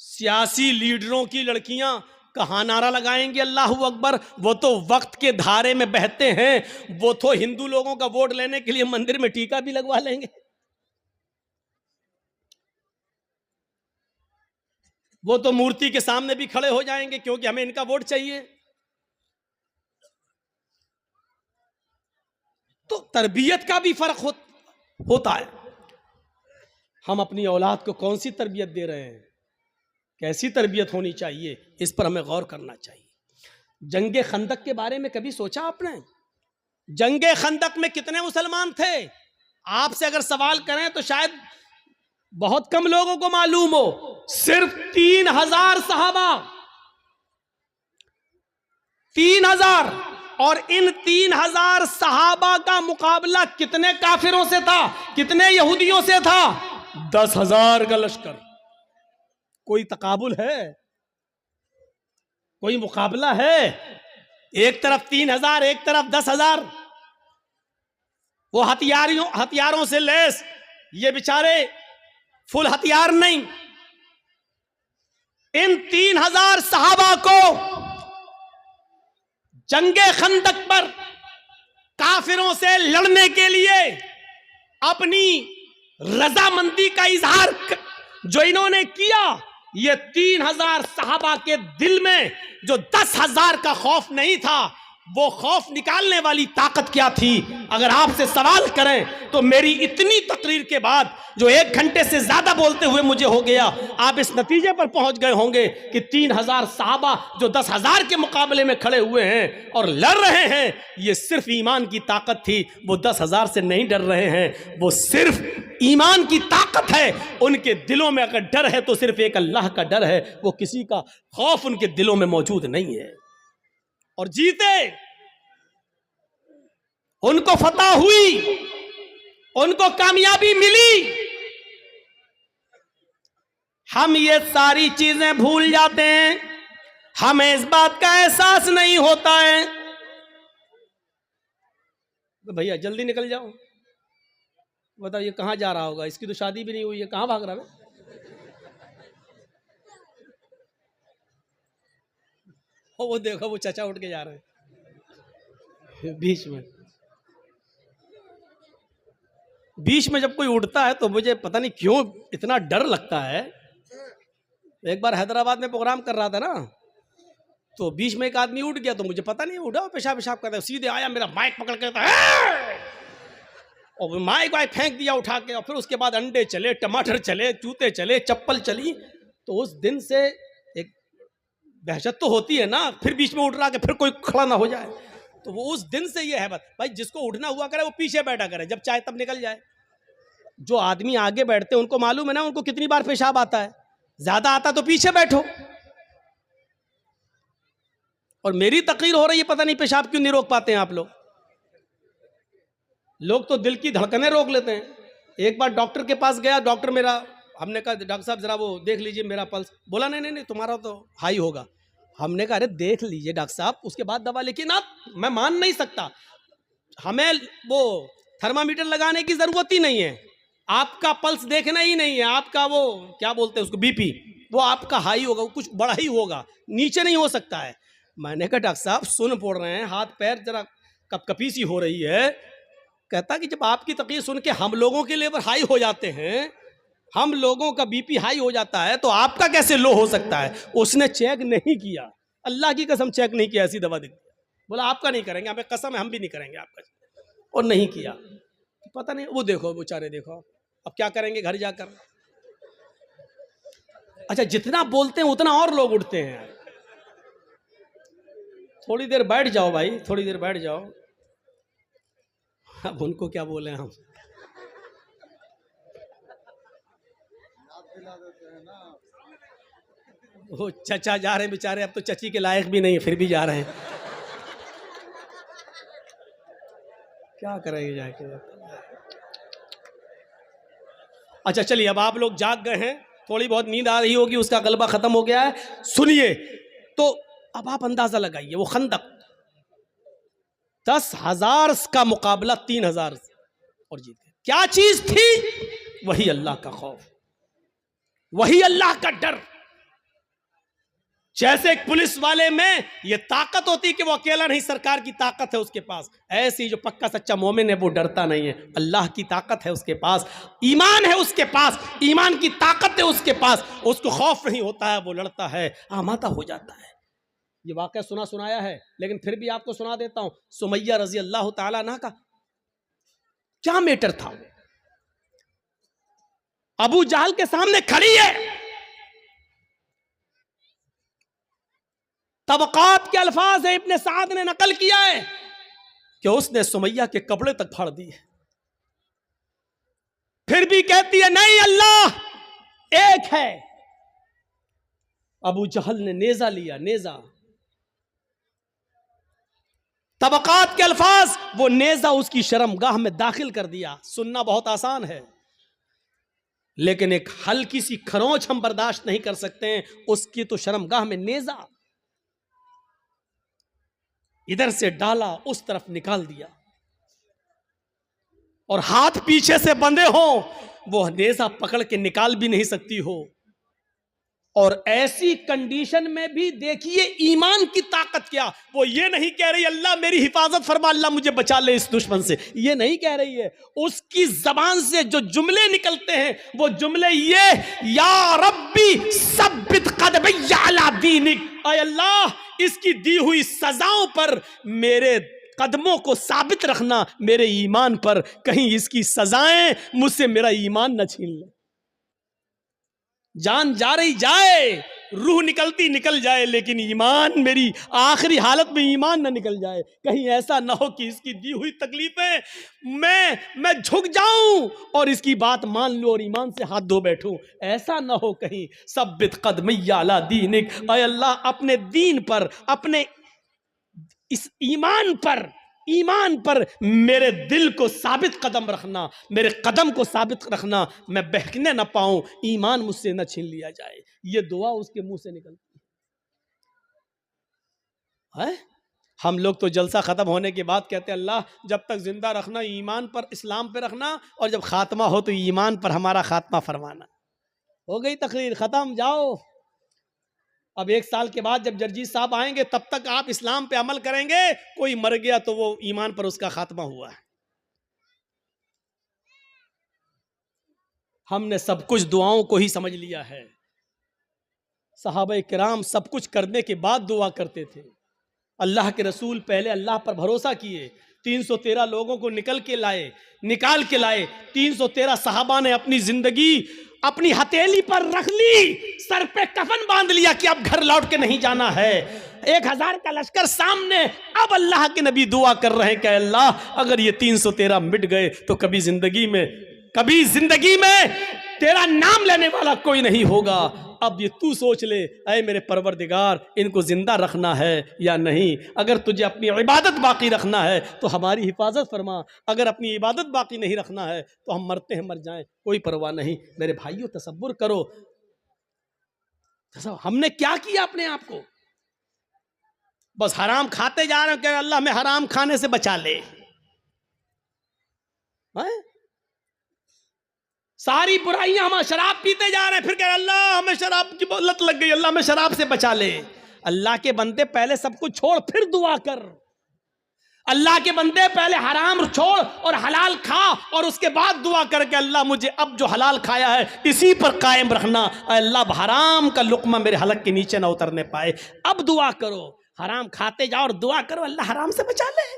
सियासी लीडरों की लड़कियां कहाँ नारा लगाएंगी अल्लाह अकबर? वो तो वक्त के धारे में बहते हैं, वो तो हिंदू लोगों का वोट लेने के लिए मंदिर में टीका भी लगवा लेंगे। वो तो मूर्ति के सामने भी खड़े हो जाएंगे क्योंकि हमें इनका वोट चाहिए। तो तरबियत का भी फर्क होता है। हम अपनी औलाद को कौन सी तरबियत दे रहे हैं, कैसी तरबियत होनी चाहिए, इस पर हमें गौर करना चाहिए। जंगे खंदक के बारे में कभी सोचा आपने? जंगे खंदक में कितने मुसलमान थे? आपसे अगर सवाल करें तो शायद बहुत कम लोगों को मालूम हो। सिर्फ 3000 सहाबा, 3000, और इन 3000 सहाबा का मुकाबला कितने काफिरों से था, कितने यहूदियों से था? 10,000 का लश्कर। कोई तकाबुल है? कोई मुकाबला है? एक तरफ 3000, एक तरफ 10,000। वो हथियारों से लैस, ये बेचारे फुल हथियार नहीं। इन 3000 सहाबा को जंगे खंदक पर काफिरों से लड़ने के लिए अपनी रजामंदी का इजहार जो इन्होंने किया, ये 3000 सहाबा के दिल में जो 10,000 का खौफ नहीं था, वो खौफ निकालने वाली ताकत क्या थी? अगर आपसे सवाल करें तो मेरी इतनी तकरीर के बाद जो 1 घंटे से ज्यादा बोलते हुए मुझे हो गया, आप इस नतीजे पर पहुंच गए होंगे कि 3000 सहाबा जो 10,000 के मुकाबले में खड़े हुए हैं और लड़ रहे हैं, ये सिर्फ ईमान की ताकत थी। वो 10,000 से नहीं डर रहे हैं, वो सिर्फ ईमान की ताकत है। उनके दिलों में अगर डर है तो सिर्फ एक अल्लाह का डर है। वो किसी का खौफ उनके दिलों में मौजूद नहीं है, और जीते। उनको फतह हुई, उनको कामयाबी मिली। हम ये सारी चीजें भूल जाते हैं, हमें इस बात का एहसास नहीं होता है। तो भैया जल्दी निकल जाओ, बताओ ये कहां जा रहा होगा? इसकी तो शादी भी नहीं हुई है, कहां भाग रहा है? वो देखो, वो चाचा उठ के जा रहे हैं। बीच में जब कोई उठता है तो मुझे पता नहीं क्यों इतना डर लगता है। एक बार हैदराबाद में प्रोग्राम कर रहा था ना, तो बीच में एक आदमी उठ गया, तो मुझे पता नहीं, उठा पेशाब करता है, सीधे आया, मेरा माइक पकड़ के और माइक वाइक फेंक दिया उठा के। और फिर उसके बाद अंडे चले, टमाटर चले, जूते चले, चप्पल चली। तो उस दिन से एक दहशत तो होती है ना, फिर बीच में उठ रहा कि फिर कोई खड़ा ना हो जाए। तो वो उस दिन से ये है बात, भाई जिसको उठना हुआ करे वो पीछे बैठा करे, जब चाहे तब निकल जाए। जो आदमी आगे बैठते हैं उनको मालूम है ना उनको कितनी बार पेशाब आता है, ज्यादा आता तो पीछे बैठो। और मेरी तकरीर हो रही है, पता नहीं पेशाब क्यों नहीं रोक पाते हैं आप लोग। लोग तो दिल की धड़कनें रोक लेते हैं। एक बार डॉक्टर के पास गया, डॉक्टर मेरा, हमने कहा डॉक्टर साहब जरा वो देख लीजिए मेरा पल्स। बोला नहीं नहीं तुम्हारा तो हाई होगा। हमने कहा अरे देख लीजिए डॉक्टर साहब, उसके बाद दवा। लेकिन आप, मैं मान नहीं सकता, हमें वो थर्मामीटर लगाने की जरूरत ही नहीं है, आपका पल्स देखना ही नहीं है, आपका वो क्या बोलते हैं उसको, बीपी, वो आपका हाई होगा, वो कुछ बड़ा ही होगा, नीचे नहीं हो सकता है। मैंने कहा डॉक्टर साहब सुन पड़ रहे हैं, हाथ पैर जरा कपकपी सी हो रही है। कहता कि जब आपकी तकलीफ सुन के हम लोगों के लेवल हाई हो जाते हैं, हम लोगों का बीपी हाई हो जाता है, तो आपका कैसे लो हो सकता है? उसने चेक नहीं किया, अल्लाह की कसम चेक नहीं किया, ऐसी दवा दी। बोला आपका नहीं करेंगे, हमें कसम है हम भी नहीं करेंगे आपका, और नहीं किया। पता नहीं, वो देखो बेचारे, देखो अब क्या करेंगे घर जाकर। अच्छा, जितना बोलते हैं उतना और लोग उठते हैं। थोड़ी देर बैठ जाओ भाई, थोड़ी देर बैठ जाओ। अब उनको क्या बोले हम? वो चचा जा रहे हैं बेचारे, अब तो चची के लायक भी नहीं, फिर भी जा रहे हैं। क्या करेंगे जाके? अच्छा चलिए, अब आप लोग जाग गए हैं, थोड़ी बहुत नींद आ रही होगी, उसका गलबा खत्म हो गया है। सुनिए, तो अब आप अंदाजा लगाइए, वो खंदक 10,000 का मुकाबला 3,000 और जीत गए। क्या चीज थी? वही अल्लाह का खौफ, वही अल्लाह का डर। जैसे एक पुलिस वाले में ये ताकत होती कि वो अकेला नहीं, सरकार की ताकत है उसके पास, ऐसे ही जो पक्का सच्चा मोमिन है वो डरता नहीं है, अल्लाह की ताकत है उसके पास, ईमान है उसके पास, ईमान की ताकत है उसके पास, उसको खौफ नहीं होता है, वो लड़ता है, आमादा हो जाता है। ये वाकया सुनाया है, लेकिन फिर भी आपको सुना देता हूं। सुमैया रजी अल्लाह ताला अन्हा का क्या मैटर था। अबू जहल के सामने खड़ी है, तबकात के अल्फाज है, इब्ने साद ने नकल किया है कि उसने सुमैया के कपड़े तक फाड़ दिए, फिर भी कहती है नहीं अल्लाह एक है। अबू जहल ने नेजा लिया, नेजा, तबकात के अल्फाज, वो नेजा उसकी शर्मगाह में दाखिल कर दिया। सुनना बहुत आसान है, लेकिन एक हल्की सी खरोंच हम बर्दाश्त नहीं कर सकते हैं, उसकी तो शर्मगाह में नेजा, इधर से डाला उस तरफ निकाल दिया, और हाथ पीछे से बंधे हो, वो नेजा पकड़ के निकाल भी नहीं सकती हो। और ऐसी कंडीशन में भी देखिए ईमान की ताकत क्या, वो ये नहीं कह रही अल्लाह मेरी हिफाजत फरमा, अल्लाह मुझे बचा ले इस दुश्मन से, ये नहीं कह रही है। उसकी जबान से जो जुमले निकलते हैं वो जुमले ये, या रब्बी सब्बित क़दमैया अला दीनिक, ऐ अल्लाह इसकी दी हुई सजाओं पर मेरे कदमों को साबित रखना, मेरे ईमान पर, कहीं इसकी सजाएं मुझसे मेरा ईमान न छीन ले। जान जा रही जाए, रूह निकलती निकल जाए, लेकिन ईमान, मेरी आखिरी हालत में ईमान ना निकल जाए। कहीं ऐसा ना हो कि इसकी दी हुई तकलीफें मैं झुक जाऊं और इसकी बात मान लूं और ईमान से हाथ धो बैठूं, ऐसा ना हो कहीं। सब्बित क़दमैया अला दीनिक, ऐ अल्लाह अपने दीन पर, अपने इस ईमान पर मेरे दिल को साबित कदम रखना, मेरे कदम को साबित रखना, मैं बहकने ना पाऊं, ईमान मुझसे न छीन लिया जाए। ये दुआ उसके मुंह से निकलती है। हम लोग तो जलसा खत्म होने के बाद कहते हैं अल्लाह जब तक जिंदा रखना ईमान पर, इस्लाम पे रखना, और जब खात्मा हो तो ईमान पर हमारा खात्मा फरमाना। हो गई तकरीर, खत्म, जाओ। अब 1 साल के बाद जब जर्जी साहब आएंगे तब तक आप इस्लाम पे अमल करेंगे, कोई मर गया तो वो ईमान पर उसका खात्मा हुआ है। हमने सब कुछ दुआओं को ही समझ लिया है। सहाबा किराम सब कुछ करने के बाद दुआ करते थे। अल्लाह के रसूल पहले अल्लाह पर भरोसा किए, 313 लोगों को निकाल के लाए। 313 सहाबा ने अपनी जिंदगी अपनी हथेली पर रख ली, सर पे कफन बांध लिया कि अब घर लौट के नहीं जाना है। 1000 का लश्कर सामने, अब अल्लाह के नबी दुआ कर रहे हैं कि अल्लाह अगर ये 313 मिट गए तो कभी जिंदगी में तेरा नाम लेने वाला कोई नहीं होगा। अब ये तू सोच ले, ऐ मेरे परवरदिगार, इनको जिंदा रखना है या नहीं। अगर तुझे अपनी इबादत बाकी रखना है तो हमारी हिफाजत फरमा, अगर अपनी इबादत बाकी नहीं रखना है तो हम मरते हैं मर जाएं, कोई परवाह नहीं। मेरे भाइयों तसव्वुर करो, हमने क्या किया अपने आप को। बस हराम खाते जा रहे हैं कि अल्लाह हमें हराम खाने से बचा ले। सारी बुराइयां, हम शराब पीते जा रहे हैं, फिर कह अल्लाह हमें शराब की लत लग गई, अल्लाह हमें शराब से बचा ले। अल्लाह के बंदे पहले सब कुछ छोड़ फिर दुआ कर। अल्लाह के बंदे पहले हराम छोड़ और हलाल खा और उसके बाद दुआ कर के अल्लाह मुझे अब जो हलाल खाया है इसी पर कायम रखना। अल्लाह हराम का लुक्मा मेरे हलक के नीचे ना उतरने पाए। अब दुआ करो, हराम खाते जाओ और दुआ करो अल्लाह हराम से बचा ले।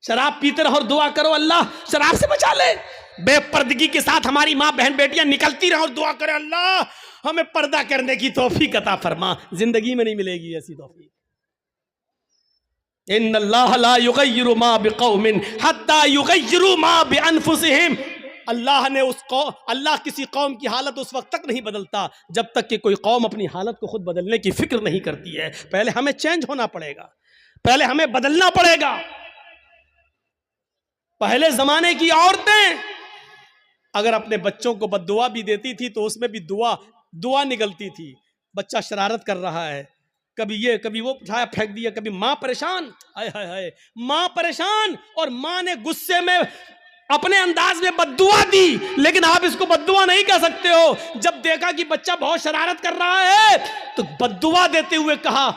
शराब पीते रहो और दुआ करो अल्लाह शराब से बचा ले। बेपर्दगी के साथ हमारी माँ बहन बेटियां निकलती रहो और दुआ करे अल्लाह हमें पर्दा करने की तौफीक अता फरमा। जिंदगी में नहीं मिलेगी ऐसी तौफीक। इन्नल्लाह ला युगय्यिरु मा बिक़ौमिन हत्ता युगय्यिरु मा बिअनफुसिहिम। अल्लाह किसी कौम की हालत उस वक्त तक नहीं बदलता जब तक कि कोई कौम अपनी हालत को खुद बदलने की फिक्र नहीं करती है। पहले हमें चेंज होना पड़ेगा, पहले हमें बदलना पड़ेगा। पहले जमाने की औरतें अगर अपने बच्चों को बद्दुआ भी देती थी तो उसमें भी दुआ निकलती थी। बच्चा शरारत कर रहा है, कभी ये कभी वो उठाया फेंक दिया, कभी माँ परेशान, हाय हाय हाय माँ परेशान, और माँ ने गुस्से में अपने अंदाज में बद्दुआ दी। लेकिन आप इसको बद्दुआ नहीं कह सकते हो। जब देखा कि बच्चा बहुत शरारत कर रहा है तो बद्दुआ देते हुए कहा,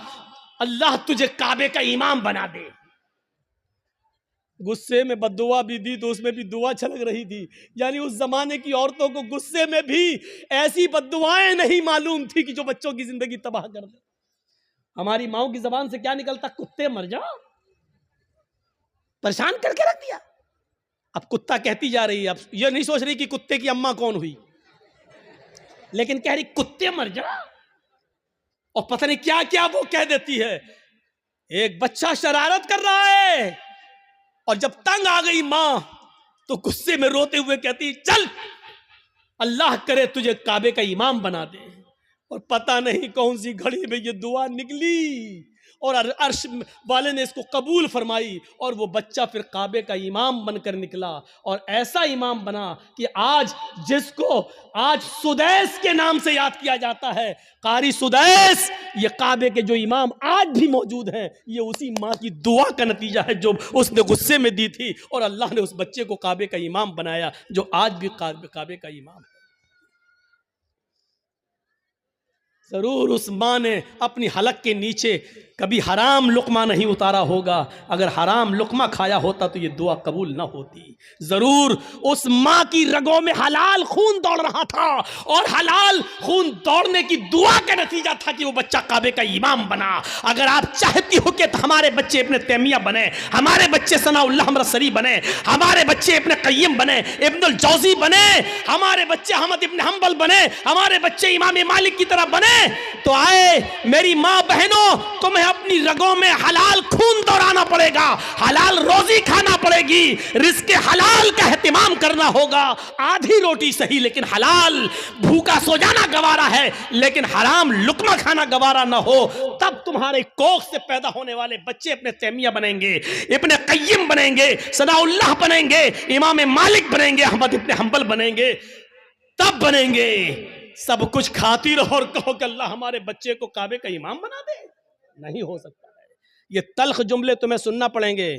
अल्लाह तुझे काबे का इमाम बना दे। गुस्से में बद्दुआ भी दी तो उसमें भी दुआ छलक रही थी। यानी उस जमाने की औरतों को गुस्से में भी ऐसी बद्दुआएं नहीं मालूम थी कि जो बच्चों की जिंदगी तबाह कर दे। हमारी माओ की जबान से क्या निकलता? कुत्ते मर जाओ। परेशान करके रख दिया। अब कुत्ता कहती जा रही है, अब ये नहीं सोच रही कि कुत्ते की अम्मा कौन हुई, लेकिन कह रही कुत्ते मर जाओ। और पता नहीं क्या क्या वो कह देती है। एक बच्चा शरारत कर रहा है और जब तंग आ गई मां तो गुस्से में रोते हुए कहती, चल अल्लाह करे तुझे काबे का इमाम बना दे। और पता नहीं कौन सी घड़ी में ये दुआ निकली और अर्श वाले ने इसको कबूल फरमाई और वो बच्चा फिर काबे का इमाम बनकर निकला। और ऐसा इमाम बना कि आज जिसको आज सुदैस के नाम से याद किया जाता है, कारी सुदैस, ये काबे के जो इमाम आज भी मौजूद हैं, ये उसी माँ की दुआ का नतीजा है जो उसने गुस्से में दी थी और अल्लाह ने उस बच्चे को काबे का इमाम बनाया, जो आज भी काबे का इमाम है। जरूर उस माँ ने अपनी हलक के नीचे कभी हराम लुकमा नहीं उतारा होगा। अगर हराम लुकमा खाया होता तो ये दुआ कबूल ना होती। जरूर उस माँ की रगों में हलाल खून दौड़ रहा था और हलाल खून दौड़ने की दुआ का नतीजा था कि वो बच्चा काबे का इमाम बना। अगर आप चाहती हो कि हमारे बच्चे इब्न तैमिया बने, हमारे बच्चे सनाउल्लाह हमरसरी बने, हमारे बच्चे इब्न क़य्यिम बने, इब्नुल जौज़ी बने, हमारे बच्चे अहमद इब्न हंबल बने, हमारे बच्चे इमाम मालिक की तरह बने, तो आए मेरी माँ बहनों, तुम्हें अपनी रगों में हलाल खून दौड़ाना पड़ेगा, हलाल रोजी खाना पड़ेगी, रिस्क हलाल का एहतिमाम करना होगा। आधी रोटी सही लेकिन हलाल, भूखा सो जाना गवारा है लेकिन हराम लुकमा खाना गवारा ना हो, तब तुम्हारे कोख से पैदा होने वाले बच्चे इब्न तैमिया बनेंगे, इब्न क़य्यिम बनेंगे, सनाउल्लाह बनेंगे, इमाम मालिक बनेंगे, अहमद इब्न हंबल बनेंगे, तब बनेंगे। सब कुछ खाती रहो और कहो कि अल्लाह हमारे बच्चे को काबे का इमाम बना दे, नहीं हो सकता है। ये तल्ख जुमले तुम्हें सुनना पड़ेंगे।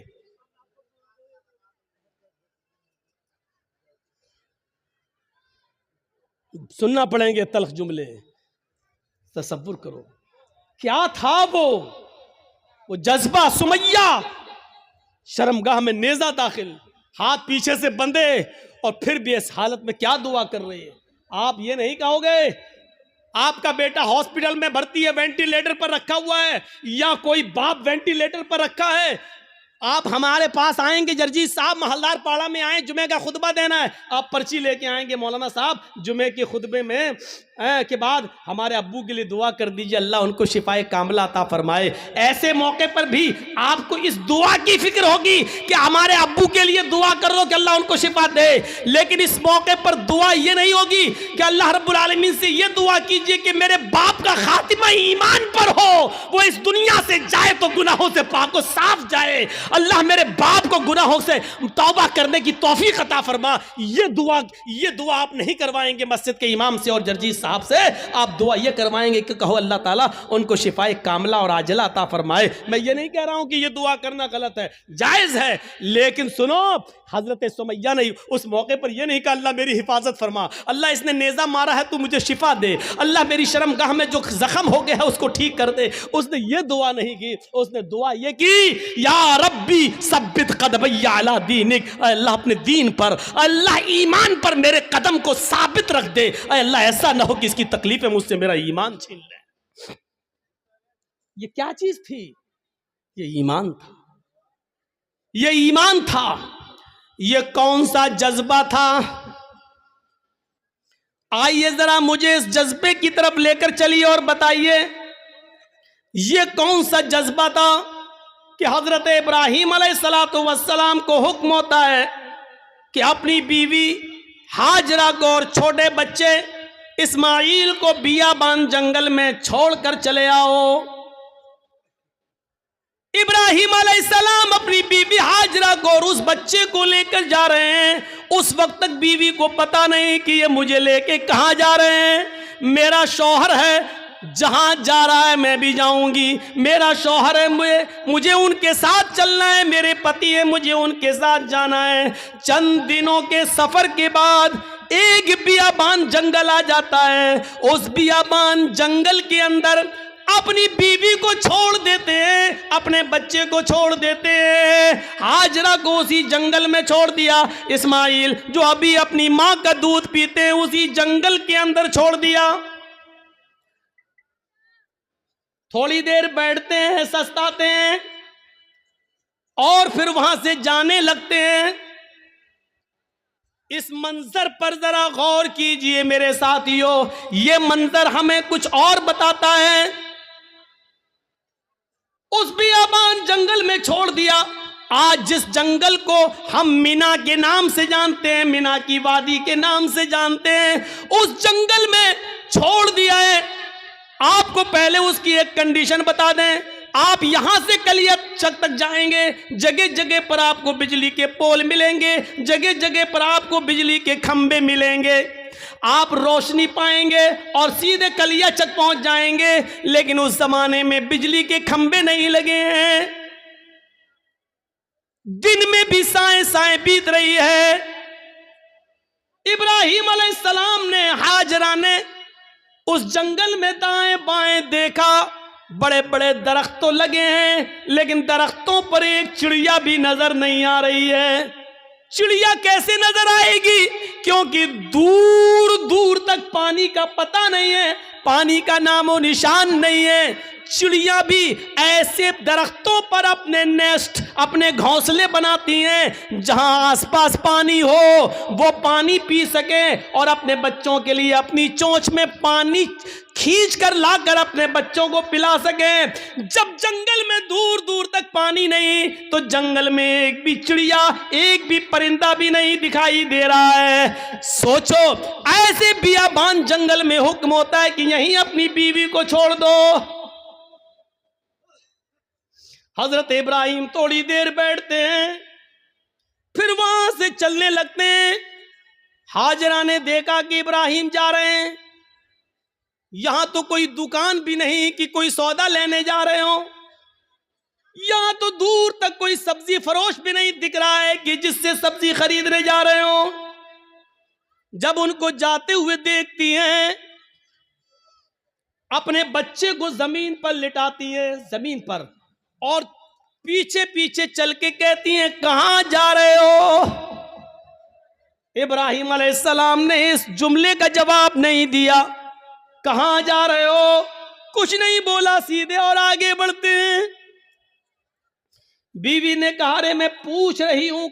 सुनना पड़ेंगे तल्ख जुमले। तसव्वुर करो क्या था वो जज्बा। सुमैया शर्मगाह में नेजा दाखिल, हाथ पीछे से बंधे और फिर भी इस हालत में क्या दुआ कर रही है। आप ये नहीं कहोगे आपका बेटा हॉस्पिटल में भर्ती है, वेंटिलेटर पर रखा हुआ है, या कोई बाप वेंटिलेटर पर रखा है, आप हमारे पास आएंगे, जर्जी साहब महलदार पाड़ा में आए, जुमे का खुतबा देना है, आप पर्ची लेके आएंगे, मौलाना साहब जुमे के खुतबे में के बाद हमारे अब्बू के लिए दुआ कर दीजिए, अल्लाह उनको शिफाए कामला अता फरमाए। ऐसे मौके पर भी आपको इस दुआ की फिक्र होगी कि हमारे अब्बू के लिए दुआ कर दो कि अल्लाह उनको शिफा दे, लेकिन इस मौके पर दुआ ये नहीं होगी कि अल्लाह रब्बुल आलमीन से ये दुआ कीजिए कि मेरे बाप का खातिमा ईमान पर हो, वो इस दुनिया से जाए तो गुनाहों से पाक व साफ जाए, अल्लाह मेरे बाप को गुनाहों से तौबा करने की तौफीक अता फरमा। ये दुआ आप नहीं करवाएंगे मस्जिद के इमाम से और जर्जी साहब से, आप दुआ ये करवाएंगे कि कहो अल्लाह ताला उनको शिफाए कामला और आजला अता फरमाए। मैं ये नहीं कह रहा हूं कि ये दुआ करना गलत है, जायज है, लेकिन सुनो हजरत सुमैया ने उस मौके पर यह नहीं कहा अल्लाह मेरी हिफाजत फरमा, अल्लाह इसने नेजा मारा है तू मुझे शिफा दे, अल्लाह मेरी शर्मगाह में जो जख्म हो गया है उसको ठीक कर दे। उसने ये दुआ नहीं की, उसने दुआ ये की या रब्बी सब्बित कदमैया अला दीनिक, अल्लाह अपने दीन पर, अल्लाह ईमान पर मेरे कदम को साबित रख दे, अल्लाह ऐसा ना हो कि इसकी तकलीफें मुझसे मेरा ईमान छीन ले। ये क्या चीज थी? ये ईमान था, ये ईमान था। ये कौन सा जज्बा था? आइए जरा मुझे इस जज्बे की तरफ लेकर चलिए और बताइए ये कौन सा जज्बा था कि हजरत इब्राहीम अलैहिस्सलातु वस्सलाम को हुक्म होता है कि अपनी बीवी हाजरा को और छोटे बच्चे इस्माइल को बियाबान जंगल में छोड़कर चले आओ। इब्राहीम अलैहिस्सलाम अपनी बीवी हाजरा को और उस बच्चे को लेकर जा रहे हैं। उस वक्त तक बीवी को पता नहीं कि ये मुझे लेके कहां जा रहे हैं। मेरा शौहर है, जहां जा रहा है मैं भी जाऊंगी, मेरा शौहर है, मुझे उनके साथ चलना है, मेरे पति है, मुझे उनके साथ जाना है। चंद दिनों के सफर के बाद एक बियाबान जंगल आ जाता है। उस बियाबान जंगल के अंदर अपनी बीवी को छोड़ देते हैं, अपने बच्चे को छोड़ देते हैं। हाजरा को उसी जंगल में छोड़ दिया। इस्माइल जो अभी अपनी मां का दूध पीते हैं उसी जंगल के अंदर छोड़ दिया। थोड़ी देर बैठते हैं, सस्ताते हैं और फिर वहां से जाने लगते हैं। इस मंजर पर जरा गौर कीजिए मेरे साथियों, यह मंजर हमें कुछ और बताता है। उस बियाबान जंगल में छोड़ दिया। आज जिस जंगल को हम मीना के नाम से जानते हैं, मीना की वादी के नाम से जानते हैं, उस जंगल में छोड़ दिया है। आपको पहले उसकी एक कंडीशन बता दें, आप यहां से कलियाचक तक जाएंगे, जगह जगह पर आपको बिजली के पोल मिलेंगे, जगह जगह पर आपको बिजली के खंबे मिलेंगे, आप रोशनी पाएंगे और सीधे कलियाचक पहुंच जाएंगे। लेकिन उस जमाने में बिजली के खंबे नहीं लगे हैं, दिन में भी साएं साएं बीत रही है। इब्राहिम अलैहिस्सलाम ने, हाजरा ने उस जंगल में दाएं बाएं देखा, बड़े बड़े दरख्त तो लगे हैं लेकिन दरख्तों पर एक चिड़िया भी नजर नहीं आ रही है। चिड़िया कैसे नजर आएगी, क्योंकि दूर दूर तक पानी का पता नहीं है, पानी का नामो निशान नहीं है। चिड़िया भी ऐसे दरख्तों पर अपने नेस्ट, अपने घोंसले बनाती हैं जहां आसपास पानी हो, वो पानी पी सके और अपने बच्चों के लिए अपनी चोंच में पानी खींच कर लाकर अपने बच्चों को पिला सके। जब जंगल में दूर दूर तक पानी नहीं तो जंगल में एक भी चिड़िया, एक भी परिंदा भी नहीं दिखाई दे रहा है। सोचो, ऐसे बियाबान जंगल में हुक्म होता है कि यहीं अपनी बीवी को छोड़ दो। हजरत इब्राहिम थोड़ी देर बैठते हैं, फिर वहां से चलने लगते हैं। हाजरा ने देखा कि इब्राहिम जा रहे हैं, यहां तो कोई दुकान भी नहीं कि कोई सौदा लेने जा रहे हो, यहां तो दूर तक कोई सब्जी फरोश भी नहीं दिख रहा है कि जिससे सब्जी खरीदने जा रहे हो। जब उनको जाते हुए देखती हैं, अपने बच्चे को जमीन पर लिटाती है, जमीन पर, और पीछे पीछे चल के कहती हैं, कहां जा रहे हो? इब्राहिम अलैहिस्सलाम ने इस जुमले का जवाब नहीं दिया। कहां जा रहे हो कुछ नहीं बोला, सीधे और आगे बढ़ते हैं। बीवी ने कहा, रे मैं पूछ रही हूं